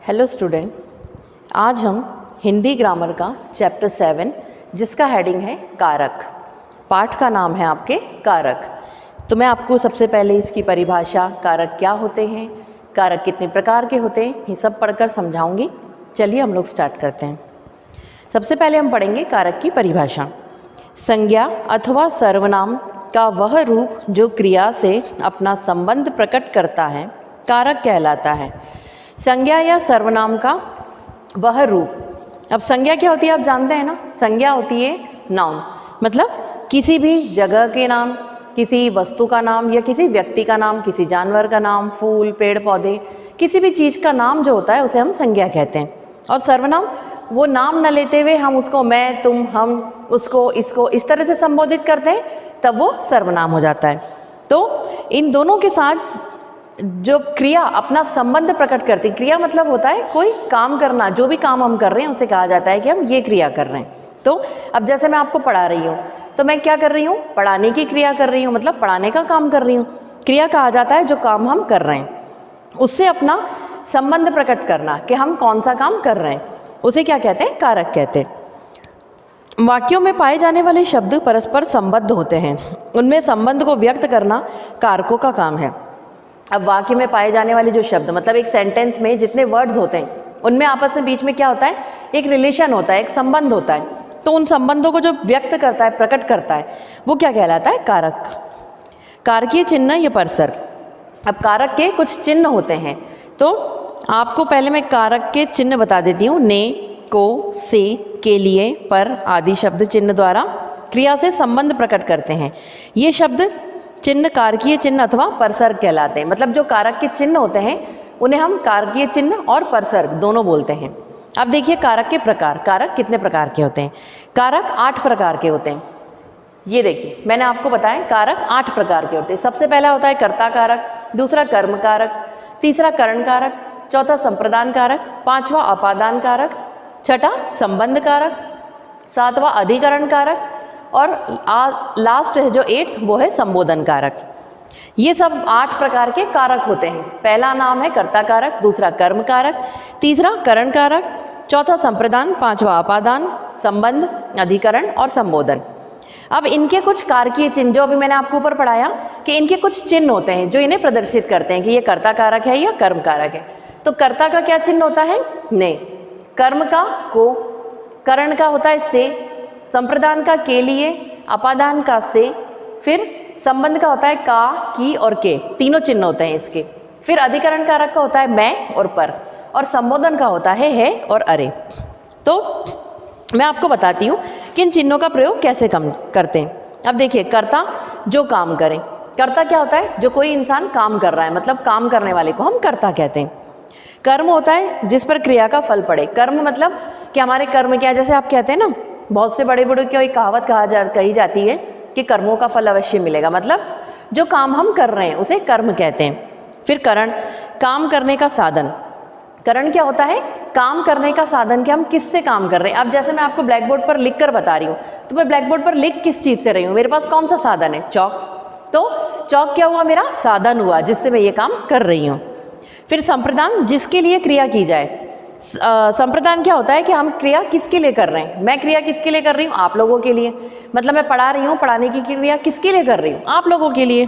Hello student, आज हम Hindi grammar का चैप्टर 7 जिसका हेडिंग है कारक। पाठ का नाम है आपके कारक। तो मैं आपको सबसे पहले इसकी परिभाषा, कारक क्या होते हैं, कारक कितने प्रकार के होते हैं, ये सब पढ़कर समझाऊंगी। चलिए हम लोग स्टार्ट करते हैं। सबसे पहले हम पढ़ेंगे कारक की परिभाषा। संज्ञा अथवा सर्वनाम का वह रूप जो क्रिया से अपना संबंध प्रकट करता है कारक कहलाता है। संज्ञा या सर्वनाम का वह रूप। अब संज्ञा क्या होती है आप जानते हैं ना। संज्ञा होती है नाउन, मतलब किसी भी जगह के नाम, किसी वस्तु का नाम या किसी व्यक्ति का नाम, किसी जानवर का नाम, फूल, पेड़ पौधे, किसी भी चीज़ का नाम जो होता है उसे हम संज्ञा कहते हैं। और सर्वनाम वो नाम न लेते हुए हम उसको मैं, तुम, हम, उसको, इसको इस तरह से संबोधित करते हैं, तब वो सर्वनाम हो जाता है। तो इन दोनों के साथ जो क्रिया अपना संबंध प्रकट करती, क्रिया मतलब होता है कोई काम करना, जो भी काम हम कर रहे हैं उसे कहा जाता है कि हम ये क्रिया कर रहे हैं। तो अब जैसे मैं आपको पढ़ा रही हूँ तो मैं क्या कर रही हूँ, पढ़ाने की क्रिया कर रही हूँ, मतलब पढ़ाने का काम कर रही हूँ। क्रिया कहा जाता है जो काम हम कर रहे हैं उससे अपना संबंध प्रकट करना कि हम कौन सा काम कर रहे हैं, उसे क्या कहते हैं, कारक कहते हैं। वाक्यों में पाए जाने वाले शब्द परस्पर संबद्ध होते हैं, उनमें संबंध को व्यक्त करना कारकों का काम है। अब वाक्य में पाए जाने वाले जो शब्द, मतलब एक सेंटेंस में जितने वर्ड्स होते हैं उनमें आपस में बीच में क्या होता है, एक रिलेशन होता है, एक संबंध होता है। तो उन संबंधों को जो व्यक्त करता है, प्रकट करता है, वो क्या कहलाता है, कारक। कारकीय चिन्ह या परसर। अब कारक के कुछ चिन्ह होते हैं, तो आपको पहले मैं कारक के चिन्ह बता देती हूँ। ने, को, से, के लिए, पर आदि शब्द चिन्ह द्वारा क्रिया से संबंध प्रकट करते हैं। ये शब्द चिन्ह कारकीय चिन्ह अथवा परसर्ग कहलाते हैं। मतलब जो कारक के चिन्ह होते हैं उन्हें हम कारकीय चिन्ह और परसर्ग दोनों बोलते हैं। अब देखिए कारक के प्रकार। कारक कितने प्रकार के होते हैं? कारक 8 प्रकार के होते हैं। ये देखिए मैंने आपको बताया कारक 8 प्रकार के होते हैं। सबसे पहला होता है कर्ता कारक, दूसरा कर्म कारक, तीसरा करण कारक, चौथा संप्रदान कारक, पांचवा अपादान कारक, छठा संबंध कारक, सातवां अधिकरण कारक और लास्ट है जो 8th वो है संबोधन कारक। ये सब 8 प्रकार के कारक होते हैं। पहला नाम है कर्ता कारक, दूसरा कर्म कारक, तीसरा करण कारक, चौथा संप्रदान, पांचवा अपादान, संबंध, अधिकरण और संबोधन। अब इनके कुछ कारकीय चिन्ह जो अभी मैंने आपको ऊपर पढ़ाया कि इनके कुछ चिन्ह होते हैं जो इन्हें प्रदर्शित करते हैं कि ये कर्ता कारक है या कर्म कारक है। तो कर्ता का क्या चिन्ह होता है, ने, कर्म का को, करण का होता है से, संप्रदान का के लिए, अपादान का से, फिर संबंध का होता है का, की और के, तीनों चिन्ह होते हैं इसके। फिर अधिकरण कारक का होता है मैं और पर, और संबोधन का होता है और अरे। तो मैं आपको बताती हूँ कि इन चिन्हों का प्रयोग कैसे कम करते हैं। अब देखिए कर्ता जो काम करें। कर्ता क्या होता है, जो कोई इंसान काम कर रहा है, मतलब काम करने वाले को हम कर्ता कहते हैं। कर्म होता है जिस पर क्रिया का फल पड़े। कर्म मतलब कि हमारे कर्म क्या, जैसे आप कहते हैं ना, बहुत से बड़े बड़े की कहावत कही जाती है कि कर्मों का फल अवश्य मिलेगा, मतलब जो काम हम कर रहे हैं उसे कर्म कहते हैं। फिर करण, काम करने का साधन। करण क्या होता है, काम करने का साधन कि हम किससे काम कर रहे हैं। अब जैसे मैं आपको ब्लैक बोर्ड पर लिख कर बता रही हूँ, तो मैं ब्लैक बोर्ड पर लिख किस चीज़ से रही हूँ, मेरे पास कौन सा साधन है, चौक। तो चौक क्या हुआ, मेरा साधन हुआ जिससे मैं ये काम कर रही हूँ। फिर संप्रदान, जिसके लिए क्रिया की जाए। संप्रदान क्या होता है कि हम क्रिया किसके लिए कर रहे हैं। मैं क्रिया किसके लिए कर रही हूँ, आप लोगों के लिए, मतलब मैं पढ़ा रही हूँ, पढ़ाने की क्रिया किसके लिए कर रही हूँ, आप लोगों के लिए।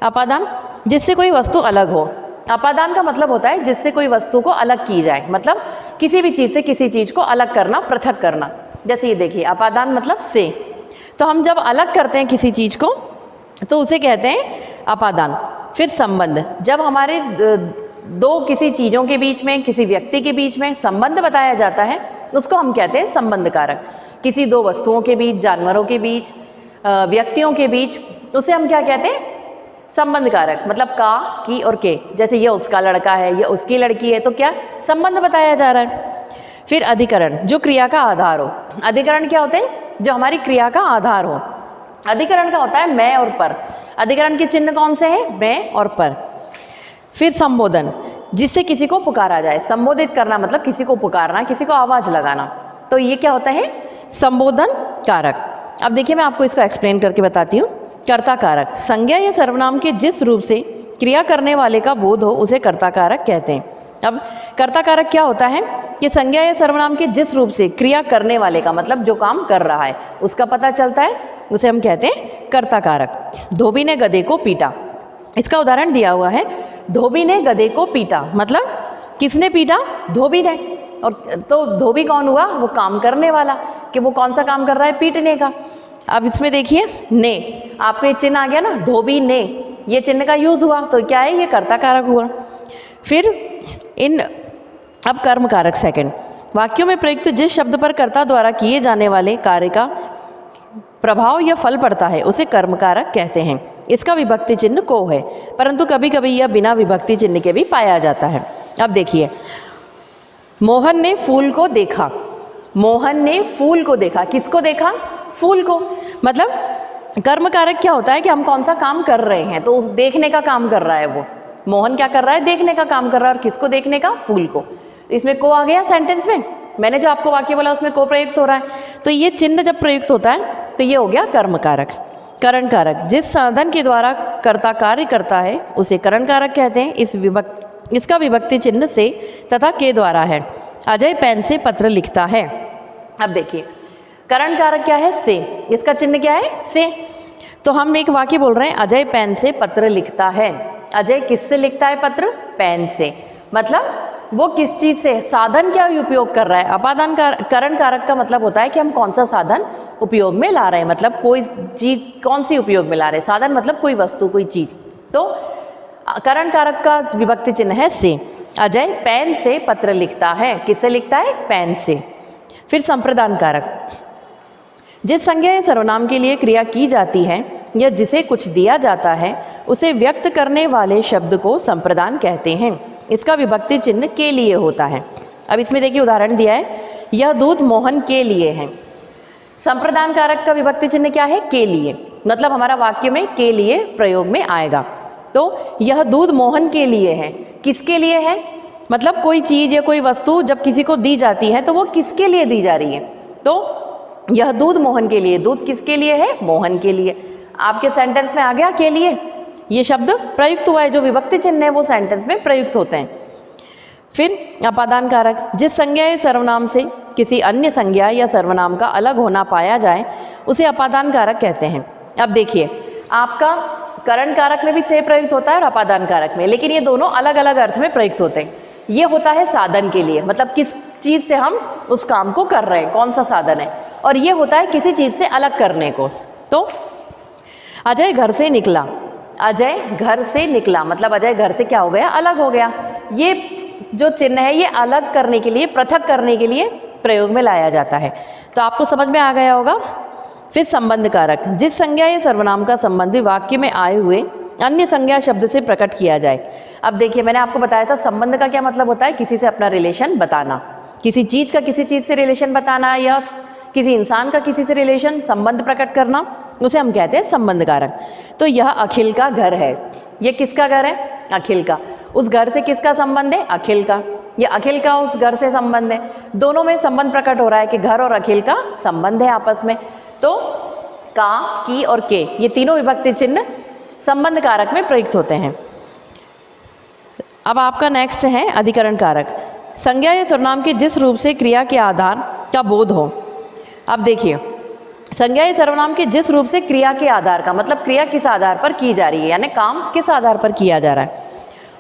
अपादान, जिससे कोई वस्तु अलग हो। अपादान का मतलब होता है जिससे कोई वस्तु को अलग की जाए, मतलब किसी भी चीज़ से किसी चीज़ को अलग करना, पृथक करना। जैसे ये देखिए अपादान मतलब से, तो हम जब अलग करते हैं किसी चीज़ को तो उसे कहते हैं अपादान। फिर संबंध, जब हमारे दो किसी चीज़ों के बीच में, किसी व्यक्ति के बीच में संबंध बताया जाता है उसको हम कहते हैं संबंध कारक। किसी दो वस्तुओं के बीच, जानवरों के बीच, व्यक्तियों के बीच, उसे हम क्या कहते हैं, संबंध कारक। मतलब का, की और के, जैसे ये उसका लड़का है, ये उसकी लड़की है, तो क्या संबंध बताया जा रहा है। फिर अधिकरण, जो क्रिया का आधार हो। अधिकरण क्या होते हैं, जो हमारी क्रिया का आधार हो। अधिकरण का होता है मैं और पर। अधिकरण के चिन्ह कौन से हैं, मैं और पर। फिर संबोधन, जिससे किसी को पुकारा जाए। संबोधित करना मतलब किसी को पुकारना, किसी को आवाज लगाना, तो ये क्या होता है, संबोधन कारक। अब देखिए मैं आपको इसको एक्सप्लेन करके बताती हूँ। कर्ता कारक, संज्ञा या सर्वनाम के जिस रूप से क्रिया करने वाले का बोध हो उसे कर्ता कारक कहते हैं। अब कर्ता कारक क्या होता है कि संज्ञा या सर्वनाम के जिस रूप से क्रिया करने वाले का मतलब जो काम कर रहा है उसका पता चलता है, उसे हम कहते हैं कर्ता कारक। धोबी ने गधे को पीटा, इसका उदाहरण दिया हुआ है, धोबी ने गधे को पीटा, मतलब किसने पीटा? धोबी ने। और तो धोबी कौन हुआ? वो काम करने वाला, कि वो कौन सा काम कर रहा है? पीटने का। अब इसमें देखिए ने, आपको ये चिन्ह आ गया ना, धोबी ने, ये चिन्ह का यूज हुआ तो क्या है? ये कर्ता कारक हुआ। फिर अब कर्म कारक सेकंड, वाक्यों में प्रयुक्त जिस शब्द पर कर्ता द्वारा किए जाने वाले कार्य का प्रभाव या फल पड़ता है उसे कर्म कारक कहते हैं। इसका विभक्ति चिन्ह को है, परंतु कभी कभी यह बिना विभक्ति चिन्ह के भी पाया जाता है। अब देखिए, मोहन ने फूल को देखा, मोहन ने फूल को देखा, किसको देखा? फूल को। मतलब कर्म कारक क्या होता है कि हम कौन सा काम कर रहे हैं, तो उस देखने का काम कर रहा है वो। मोहन क्या कर रहा है? देखने का काम कर रहा है। और किसको देखने का? फूल को। इसमें को आ गया सेंटेंस में, मैंने जो आपको वाक्य बोला उसमें को प्रयुक्त हो रहा है, तो ये चिन्ह जब प्रयुक्त होता है तो ये हो गया कर्म कारक। करण कारक, जिस साधन के द्वारा कर्ता कार्य करता है उसे करण कारक कहते हैं। इसका विभक्ति चिन्ह से तथा के द्वारा है। अजय पेन से पत्र लिखता है। अब देखिए, करण कारक क्या है? से। इसका चिन्ह क्या है? से। तो हम एक वाक्य बोल रहे हैं, अजय पेन से पत्र लिखता है। अजय किससे लिखता है पत्र? पेन से। मतलब वो किस चीज़ से, साधन क्या उपयोग कर रहा है? अपादान करण कारक का मतलब होता है कि हम कौन सा साधन उपयोग में ला रहे हैं, मतलब कोई चीज़ कौन सी उपयोग में ला रहे हैं। साधन मतलब कोई वस्तु, कोई चीज़। तो करण कारक का विभक्ति चिन्ह है से। अजय पेन से पत्र लिखता है, किससे लिखता है? पेन से। फिर संप्रदान कारक, जिस संज्ञा या सर्वनाम के लिए क्रिया की जाती है या जिसे कुछ दिया जाता है उसे व्यक्त करने वाले शब्द को संप्रदान कहते हैं। इसका विभक्ति चिन्ह के लिए होता है। अब इसमें देखिए उदाहरण दिया है, यह दूध मोहन के लिए है। संप्रदान कारक का विभक्ति चिन्ह क्या है? के लिए। मतलब हमारा वाक्य में के लिए प्रयोग में आएगा। तो यह दूध मोहन के लिए है, किसके लिए है? मतलब कोई चीज़ या कोई वस्तु जब किसी को दी जाती है तो वो किसके लिए दी जा रही है? तो यह दूध मोहन के लिए, दूध किसके लिए है? मोहन के लिए। आपके सेंटेंस में आ गया के लिए, ये शब्द प्रयुक्त हुआ है, जो विभक्ति चिन्ह है वो सेंटेंस में प्रयुक्त होते हैं। फिर अपादान कारक, जिस संज्ञा या सर्वनाम से किसी अन्य संज्ञा या सर्वनाम का अलग होना पाया जाए उसे अपादान कारक कहते हैं। अब देखिए, आपका करण कारक में भी से प्रयुक्त होता है और अपादान कारक में, लेकिन ये दोनों अलग अलग अर्थ में प्रयुक्त होते हैं। ये होता है साधन के लिए, मतलब किस चीज़ से हम उस काम को कर रहे हैं, कौन सा साधन है, और ये होता है किसी चीज़ से अलग करने को। तो अजय घर से निकला, अजय घर से निकला मतलब अजय घर से क्या हो गया? अलग हो गया। ये जो चिन्ह है ये अलग करने के लिए, पृथक करने के लिए प्रयोग में लाया जाता है। तो आपको समझ में आ गया होगा। फिर संबंध कारक, जिस संज्ञा या सर्वनाम का संबंध वाक्य में आए हुए अन्य संज्ञा शब्द से प्रकट किया जाए। अब देखिए, मैंने आपको बताया था संबंध का क्या मतलब होता है? किसी से अपना रिलेशन बताना, किसी चीज़ का किसी चीज़ से रिलेशन बताना, या किसी इंसान का किसी से रिलेशन, संबंध प्रकट करना, उसे हम कहते हैं संबंध कारक। तो यह अखिल का घर है, ये किसका घर है? अखिल का। उस घर से किसका संबंध है? अखिल का। ये अखिल का उस घर से संबंध है, दोनों में संबंध प्रकट हो रहा है कि घर और अखिल का संबंध है आपस में। तो का, की और के, ये तीनों विभक्ति चिन्ह संबंध कारक में प्रयुक्त होते हैं। अब आपका नेक्स्ट है अधिकरण कारक, संज्ञा या सर्वनाम के जिस रूप से क्रिया के आधार का बोध हो। अब देखिए, संज्ञा या सर्वनाम के जिस रूप से क्रिया के आधार का मतलब क्रिया किस आधार पर की जा रही है, यानी काम किस आधार पर किया जा रहा है,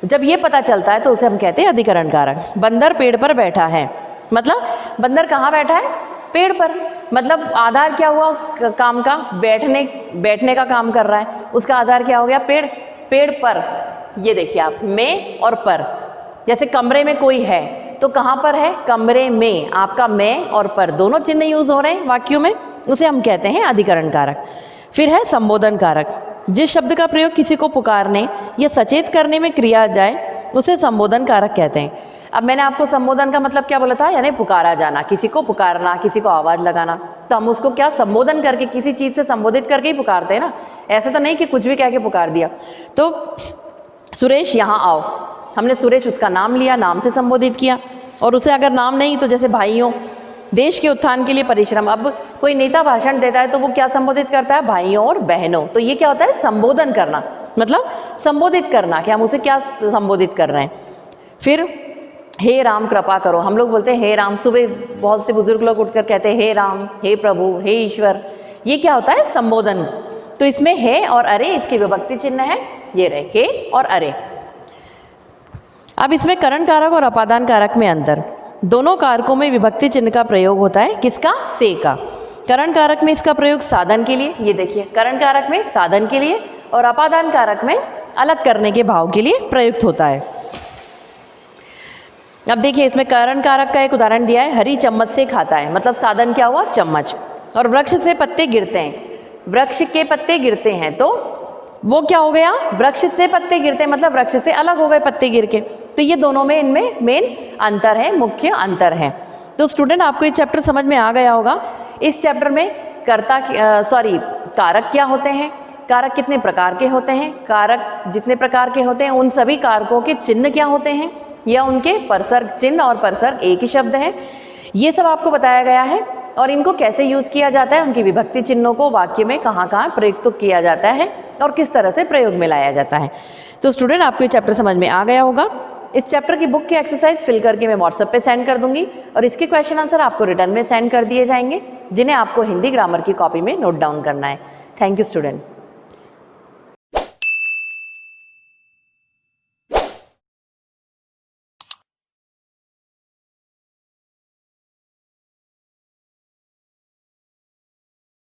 जब ये पता चलता है तो उसे हम कहते हैं अधिकरण कारक। बंदर पेड़ पर बैठा है, मतलब बंदर कहाँ बैठा है? पेड़ पर। मतलब आधार क्या हुआ उस काम का? बैठने का काम कर रहा है, उसका आधार क्या हो गया? पेड़। पेड़ पर, ये देखिए आप, में और पर। जैसे कमरे में कोई है तो कहाँ पर है? कमरे में। आपका में और पर दोनों चिन्ह यूज हो रहे हैं वाक्यों में, उसे हम कहते हैं अधिकरण कारक। फिर है संबोधन कारक, जिस शब्द का प्रयोग किसी को पुकारने या सचेत करने में किया जाए उसे संबोधन कारक कहते हैं। अब मैंने आपको संबोधन का मतलब क्या बोला था? यानी पुकारा जाना, किसी को पुकारना, किसी को आवाज़ लगाना। तो हम उसको क्या संबोधन करके, किसी चीज़ से संबोधित करके ही पुकारते हैं ना, ऐसे तो नहीं कि कुछ भी कह के पुकार दिया। तो सुरेश यहाँ आओ, हमने सुरेश उसका नाम लिया, नाम से संबोधित किया। और उसे अगर नाम नहीं तो जैसे भाइयों, देश के उत्थान के लिए परिश्रम। अब कोई नेता भाषण देता है तो वो क्या संबोधित करता है? भाइयों और बहनों। तो ये क्या होता है? संबोधन करना, मतलब संबोधित करना कि हम उसे क्या संबोधित कर रहे हैं। फिर हे राम कृपा करो, हम लोग बोलते हैं हे राम, सुबह बहुत से बुजुर्ग लोग उठकर कहते हैं हे राम, हे प्रभु, हे ईश्वर। ये क्या होता है? संबोधन। तो इसमें हे और अरे इसकी विभक्ति चिन्ह है, ये रहे हे और अरे। अब इसमें करण कारक और अपादान कारक में अंतर। दोनों कारकों में विभक्ति चिन्ह का प्रयोग होता है, किसका? से का। करण कारक में इसका प्रयोग साधन के लिए, ये देखिए करण कारक में साधन के लिए, और अपादान कारक में अलग करने के भाव के लिए प्रयुक्त होता है। अब देखिए इसमें करण कारक का एक उदाहरण दिया है, हरी चम्मच से खाता है, मतलब साधन क्या हुआ? चम्मच। और वृक्ष से पत्ते गिरते हैं, वृक्ष के पत्ते गिरते हैं, तो वो क्या हो गया? वृक्ष से पत्ते गिरते हैं, मतलब वृक्ष से अलग हो गए पत्ते गिर के। तो ये दोनों में इनमें मेन अंतर है, मुख्य अंतर है। तो स्टूडेंट आपको ये चैप्टर समझ में आ गया होगा। इस चैप्टर में कारक क्या होते हैं, कारक कितने प्रकार के होते हैं, कारक जितने प्रकार के होते हैं उन सभी कारकों के चिन्ह क्या होते हैं, या उनके परसर्ग चिन्ह और परसर्ग एक ही शब्द है, ये सब आपको बताया गया है। और इनको कैसे यूज़ किया जाता है, उनकी विभक्ति चिन्हों को वाक्य में कहाँ कहाँ प्रयुक्त किया जाता है और किस तरह से प्रयोग में लाया जाता है। तो स्टूडेंट आपको ये चैप्टर समझ में आ गया होगा। इस चैप्टर की बुक की एक्सरसाइज फिल करके मैं व्हाट्सएप पे सेंड कर दूंगी, और इसके क्वेश्चन आंसर आपको रिटर्न में सेंड कर दिए जाएंगे, जिन्हें आपको हिंदी ग्रामर की कॉपी में नोट डाउन करना है। Thank you student.